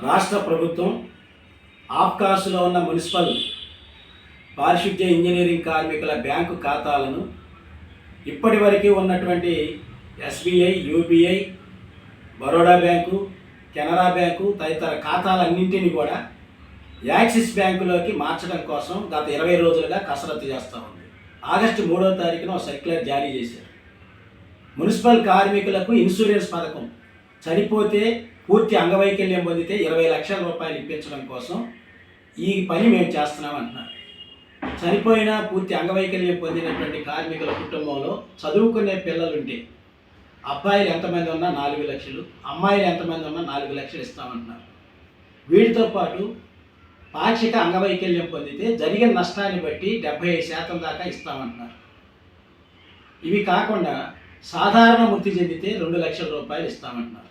రాష్ట్ర ప్రభుత్వం ఆప్కాస్లో ఉన్న మున్సిపల్ పారిశుద్ధ్య ఇంజనీరింగ్ కార్మికుల బ్యాంకు ఖాతాలను ఇప్పటి వరకు ఉన్నటువంటి SBI, UBI, Baroda bank, Canara bank తదితర ఖాతాలన్నింటినీ కూడా యాక్సిస్ బ్యాంకులోకి మార్చడం కోసం గత 20 రోజులుగా కసరత్తు చేస్తూ ఉంది. ఆగస్టు 3వ తారీఖున ఒక సర్క్యులర్ జారీ చేశారు. మున్సిపల్ కార్మికులకు ఇన్సూరెన్స్ పథకం, చనిపోతే పూర్తి అంగవైకల్యం పొందితే 20 లక్షల రూపాయలు ఇప్పించడం కోసం ఈ పని మేము చేస్తున్నాం అంటున్నారు. చనిపోయిన పూర్తి అంగవైకల్యం పొందినటువంటి కార్మికుల కుటుంబంలో చదువుకునే పిల్లలుంటే అబ్బాయిలు ఎంతమంది ఉన్నా 4 లక్షలు, అమ్మాయిలు ఎంతమంది ఉన్నా 4 లక్షలు ఇస్తామంటున్నారు. వీటితో పాటు పాక్షిక అంగవైకల్యం పొందితే జరిగిన నష్టాన్ని బట్టి 75% దాకా ఇస్తామంటున్నారు. ఇవి కాకుండా సాధారణ మృతి చెందితే 2 లక్షల రూపాయలు ఇస్తామంటున్నారు.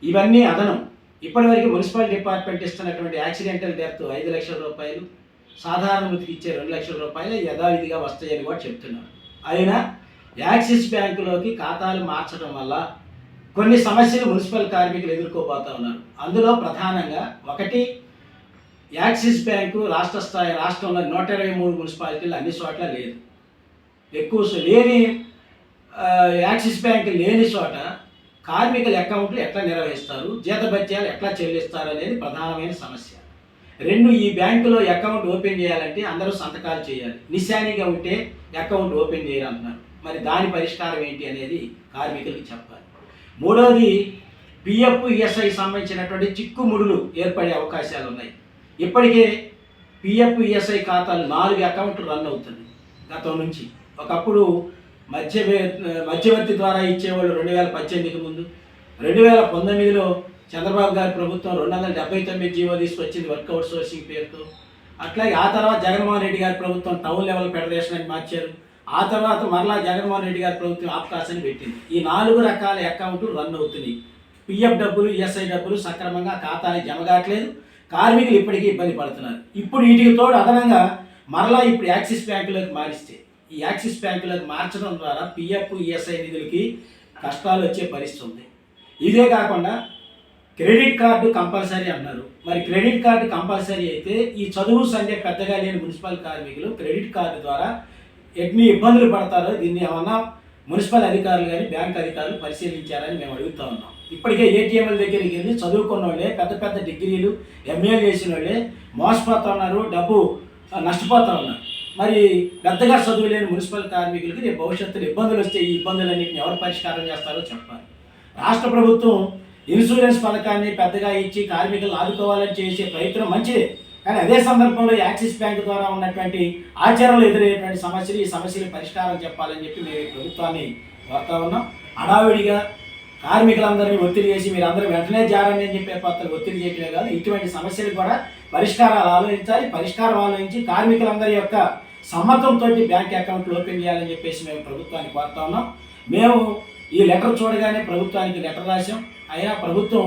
ఇవన్నీ అదనం. ఇప్పటివరకు మున్సిపల్ డిపార్ట్మెంట్ ఇస్తున్నటువంటి యాక్సిడెంటల్ డెత్ 5 లక్షల రూపాయలు, సాధారణ మృతికి ఇచ్చే 2 లక్షల రూపాయలు యథావిధిగా వస్తాయని కూడా చెప్తున్నారు. అయినా యాక్సిస్ బ్యాంకులోకి ఖాతాలు మార్చడం వల్ల కొన్ని సమస్యలు మున్సిపల్ కార్మికులు ఎదుర్కోబోతూ ఉన్నారు. అందులో ప్రధానంగా ఒకటి, యాక్సిస్ బ్యాంకు రాష్ట్రంలో 123 మున్సిపాలిటీలు అన్ని చోట్ల లేదు. లేని యాక్సిస్ బ్యాంక్ లేని చోట కార్మికుల అకౌంట్లు ఎట్లా నిర్వహిస్తారు, జీతభత్యాలు ఎట్లా చెల్లిస్తారు అనేది ప్రధానమైన సమస్య. 2, ఈ బ్యాంకులో అకౌంట్ ఓపెన్ చేయాలంటే అందరూ సంతకాలు చేయాలి. నిశానిగా ఉంటే అకౌంట్ ఓపెన్ చేయాలంటున్నారు. మరి దాని పరిష్కారం ఏంటి అనేది కార్మికులకు చెప్పాలి. 3వది, పిఎఫ్, ఈఎస్ఐ సంబంధించినటువంటి చిక్కుముడులు ఏర్పడే అవకాశాలు ఉన్నాయి. ఇప్పటికే పిఎఫ్, ఈఎస్ఐ ఖాతాలు 4 అకౌంట్లు రన్ అవుతుంది గతం నుంచి. ఒకప్పుడు మధ్యవర్తి ద్వారా ఇచ్చేవాళ్ళు 2018కి ముందు. 2019లో చంద్రబాబు గారి ప్రభుత్వం 279 జీవో తీసుకొచ్చింది వర్కౌట్ సోర్సింగ్ పేరుతో. అట్లాగే ఆ తర్వాత జగన్మోహన్ రెడ్డి గారి ప్రభుత్వం టౌన్ లెవెల్ ఫెడరేషన్ అని మార్చారు. ఆ తర్వాత మరలా జగన్మోహన్ రెడ్డి గారి ప్రభుత్వం ఆప్కాస్ అని పెట్టింది. ఈ 4 రకాల అకౌంట్లు రన్ అవుతున్నాయి. పిఎఫ్ డబ్బులు, ఈఎస్ఐ డబ్బులు సక్రమంగా ఖాతానికి జమ కావట్లేదు. కార్మికులు ఇప్పటికీ ఇబ్బంది పడుతున్నారు. ఇప్పుడు వీటికి తోడు అదనంగా మరలా ఇప్పుడు యాక్సిస్ బ్యాంకులోకి మారిస్తే, ఈ యాక్సిస్ బ్యాంకులోకి మార్చడం ద్వారా పిఎఫ్, ఈఎస్ఐ నిధులకి కష్టాలు వచ్చే పరిస్థితి ఉంది. ఇదే కాకుండా క్రెడిట్ కార్డు కంపల్సరీ అన్నారు. మరి క్రెడిట్ కార్డు కంపల్సరీ అయితే ఈ చదువు సంఖ్య పెద్దగా లేని మున్సిపల్ కార్మికులు క్రెడిట్ కార్డు ద్వారా ఎన్ని ఇబ్బందులు పడతారో దీన్ని ఏమన్నా మున్సిపల్ అధికారులు కానీ బ్యాంక్ అధికారులు పరిశీలించారని మేము అడుగుతూ ఉన్నాం. ఇప్పటికే ఏటీఎంల దగ్గరికి వెళ్ళి చదువుకున్న వాళ్ళే, పెద్ద డిగ్రీలు, ఎంఏలు చేసిన వాళ్ళే మోసపోతూ ఉన్నారు, డబ్బు నష్టపోతూ ఉన్నారు. మరి పెద్దగా చదువు లేని మున్సిపల్ కార్మికులకి రేపు భవిష్యత్తులో ఇబ్బందులు వస్తే ఈ ఇబ్బందులన్నింటినీ ఎవరు పరిష్కారం చేస్తారో చెప్పాలి. రాష్ట్ర ప్రభుత్వం ఇన్సూరెన్స్ పథకాన్ని పెద్దగా ఇచ్చి కార్మికులను ఆదుకోవాలని చేసే ప్రయత్నం మంచిదే. కానీ అదే సందర్భంలో యాక్సిస్ బ్యాంక్ ద్వారా ఉన్నటువంటి ఆచరణలు ఎదురయ్యేటువంటి సమస్యలు, ఈ సమస్యలు పరిష్కారం చెప్పాలని చెప్పి మేము ప్రభుత్వాన్ని కోరుతా ఉన్నాం. హడావిడిగా కార్మికులందరినీ ఒత్తిడి చేసి మీరు అందరూ వెంటనే జారండి అని చెప్పే పత్రాలు ఒత్తిడి చేయటమే కాదు, ఇటువంటి సమస్యలు కూడా పరిష్కారాలు ఆలోచించాలి. పరిష్కారం ఆలోచించి కార్మికులందరి యొక్క సమ్మతంతో బ్యాంక్ అకౌంట్లు ఓపెన్ చేయాలని చెప్పేసి మేము ప్రభుత్వాన్ని కోరుతా ఉన్నాం. మేము ఈ లెటర్ చూడగానే ప్రభుత్వానికి లెటర్ రాసాం. అయినా ప్రభుత్వం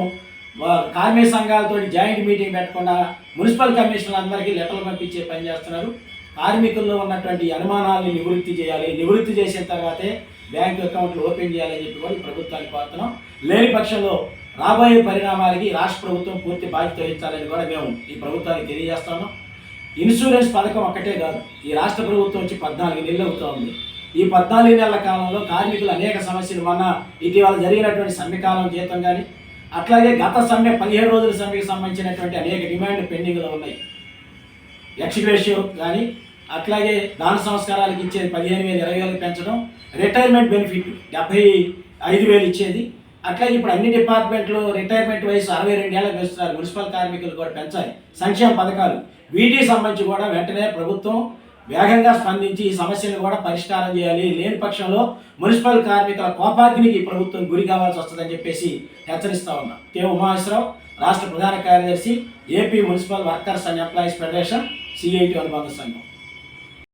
కార్మిక సంఘాలతో జాయింట్ మీటింగ్ పెట్టకుండా మున్సిపల్ కమిషనర్ అందరికీ లెటర్లు పంపించే పని చేస్తున్నారు. కార్మికుల్లో ఉన్నటువంటి అనుమానాలను నివృత్తి చేయాలి. నివృత్తి చేసిన తర్వాతే బ్యాంక్ అకౌంట్లు ఓపెన్ చేయాలని చెప్పి కూడా ఈ ప్రభుత్వాన్ని కోరుతున్నాం. లేని పక్షంలో రాబోయే పరిణామాలకి రాష్ట్ర ప్రభుత్వం పూర్తి బాధ్యత వహించాలని కూడా మేము ఈ ప్రభుత్వానికి తెలియజేస్తున్నాం. ఇన్సూరెన్స్ పథకం ఒక్కటే కాదు, ఈ రాష్ట్ర ప్రభుత్వం వచ్చి 14 నెలలు అవుతూ ఉంది. ఈ 14 నెలల కాలంలో కార్మికులు అనేక సమస్యలు, మొన్న ఇటీవల జరిగినటువంటి సమ్మెకాలం జీతం కానీ, అట్లాగే గత సమ్మె 15 రోజుల సమ్మెకి సంబంధించినటువంటి అనేక డిమాండ్ పెండింగ్లో ఉన్నాయి. ఎక్స్గ్రేషియో కానీ, అట్లాగే దాన సంస్కారాలకు ఇచ్చేది 15,000 20,000 పెంచడం, రిటైర్మెంట్ బెనిఫిట్ 75,000 ఇచ్చేది. అట్లాగే ఇప్పుడు అన్ని డిపార్ట్మెంట్లు రిటైర్మెంట్ వయసు 62 ఏళ్ళకి పెంచుతున్నారు. మున్సిపల్ కార్మికులు కూడా పెంచాలి. సంక్షేమ పథకాలు వీటికి సంబంధించి కూడా వెంటనే ప్రభుత్వం వేగంగా స్పందించి ఈ సమస్యను కూడా పరిష్కారం చేయాలి. లేని పక్షంలో మున్సిపల్ కార్మికుల కోపాగ్నికి ప్రభుత్వం గురి కావాల్సి వస్తుందని చెప్పేసి హెచ్చరిస్తూ ఉన్నాం. కె ఉమాశ్వరరావు, రాష్ట్ర ప్రధాన కార్యదర్శి, AP municipal workers and employees federation, CIT అనుబంధ సంఘం.